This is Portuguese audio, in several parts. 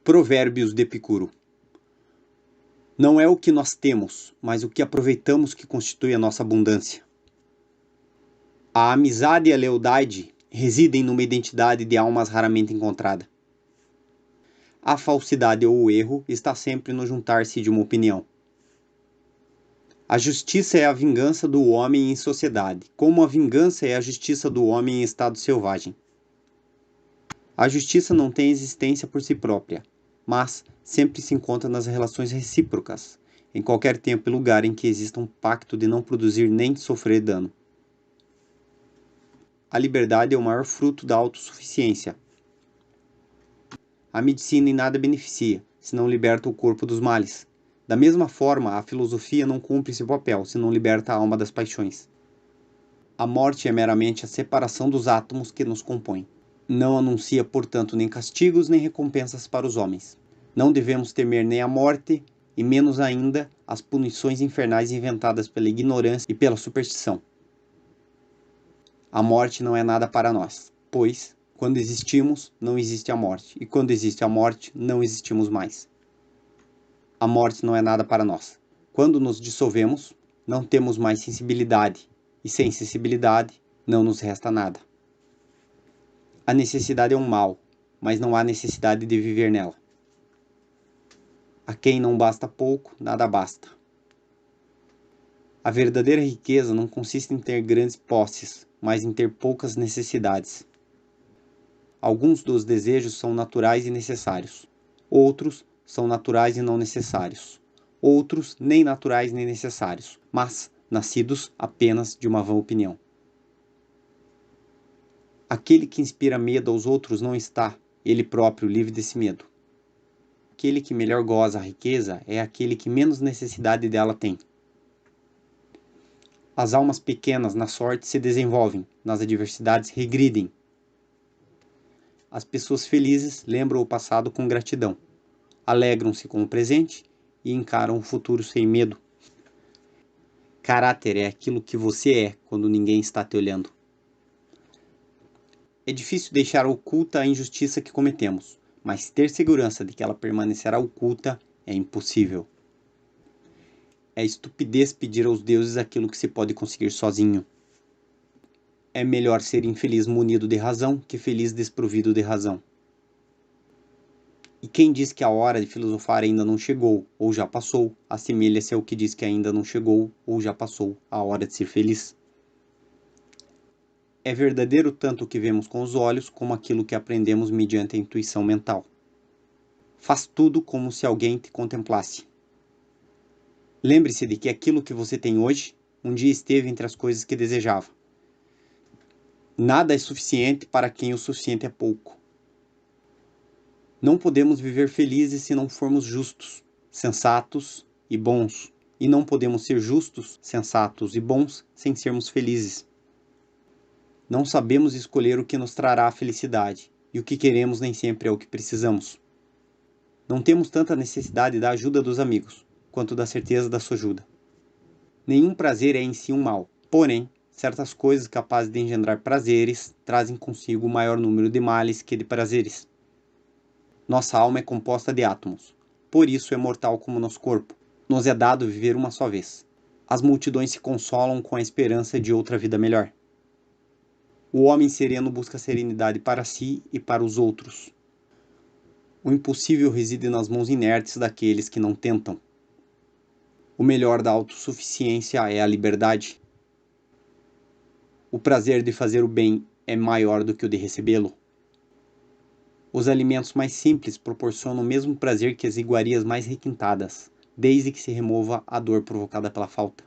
Provérbios de Epicuro. Não é o que nós temos, mas o que aproveitamos que constitui a nossa abundância. A amizade e a lealdade residem numa identidade de almas raramente encontrada. A falsidade ou o erro está sempre no juntar-se de uma opinião. A justiça é a vingança do homem em sociedade, como a vingança é a justiça do homem em estado selvagem. A justiça não tem existência por si própria, mas sempre se encontra nas relações recíprocas, em qualquer tempo e lugar em que exista um pacto de não produzir nem sofrer dano. A liberdade é o maior fruto da autossuficiência. A medicina em nada beneficia, se não liberta o corpo dos males. Da mesma forma, a filosofia não cumpre seu papel, se não liberta a alma das paixões. A morte é meramente a separação dos átomos que nos compõem. Não anuncia, portanto, nem castigos nem recompensas para os homens. Não devemos temer nem a morte, e menos ainda as punições infernais inventadas pela ignorância e pela superstição. A morte não é nada para nós, pois, quando existimos, não existe a morte, e quando existe a morte, não existimos mais. A morte não é nada para nós. Quando nos dissolvemos, não temos mais sensibilidade, e sem sensibilidade, não nos resta nada. A necessidade é um mal, mas não há necessidade de viver nela. A quem não basta pouco, nada basta. A verdadeira riqueza não consiste em ter grandes posses, mas em ter poucas necessidades. Alguns dos desejos são naturais e necessários. Outros são naturais e não necessários. Outros nem naturais nem necessários, mas nascidos apenas de uma vã opinião. Aquele que inspira medo aos outros não está, ele próprio, livre desse medo. Aquele que melhor goza a riqueza é aquele que menos necessidade dela tem. As almas pequenas na sorte se desenvolvem, nas adversidades regridem. As pessoas felizes lembram o passado com gratidão, alegram-se com o presente e encaram o futuro sem medo. Caráter é aquilo que você é quando ninguém está te olhando. É difícil deixar oculta a injustiça que cometemos, mas ter segurança de que ela permanecerá oculta é impossível. É estupidez pedir aos deuses aquilo que se pode conseguir sozinho. É melhor ser infeliz munido de razão que feliz desprovido de razão. E quem diz que a hora de filosofar ainda não chegou ou já passou, assemelha-se ao que diz que ainda não chegou ou já passou a hora de ser feliz. É verdadeiro tanto o que vemos com os olhos como aquilo que aprendemos mediante a intuição mental. Faz tudo como se alguém te contemplasse. Lembre-se de que aquilo que você tem hoje, um dia esteve entre as coisas que desejava. Nada é suficiente para quem o suficiente é pouco. Não podemos viver felizes se não formos justos, sensatos e bons. E não podemos ser justos, sensatos e bons sem sermos felizes. Não sabemos escolher o que nos trará a felicidade, e o que queremos nem sempre é o que precisamos. Não temos tanta necessidade da ajuda dos amigos, quanto da certeza da sua ajuda. Nenhum prazer é em si um mal, porém, certas coisas capazes de engendrar prazeres trazem consigo o maior número de males que de prazeres. Nossa alma é composta de átomos, por isso é mortal como nosso corpo. Nos é dado viver uma só vez. As multidões se consolam com a esperança de outra vida melhor. O homem sereno busca serenidade para si e para os outros. O impossível reside nas mãos inertes daqueles que não tentam. O melhor da autossuficiência é a liberdade. O prazer de fazer o bem é maior do que o de recebê-lo. Os alimentos mais simples proporcionam o mesmo prazer que as iguarias mais requintadas, desde que se remova a dor provocada pela falta.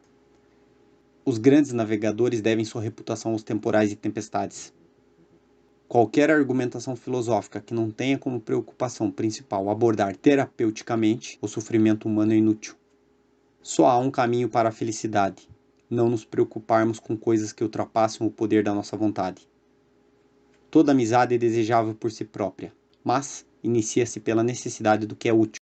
Os grandes navegadores devem sua reputação aos temporais e tempestades. Qualquer argumentação filosófica que não tenha como preocupação principal abordar terapeuticamente o sofrimento humano é inútil. Só há um caminho para a felicidade: não nos preocuparmos com coisas que ultrapassam o poder da nossa vontade. Toda amizade é desejável por si própria, mas inicia-se pela necessidade do que é útil.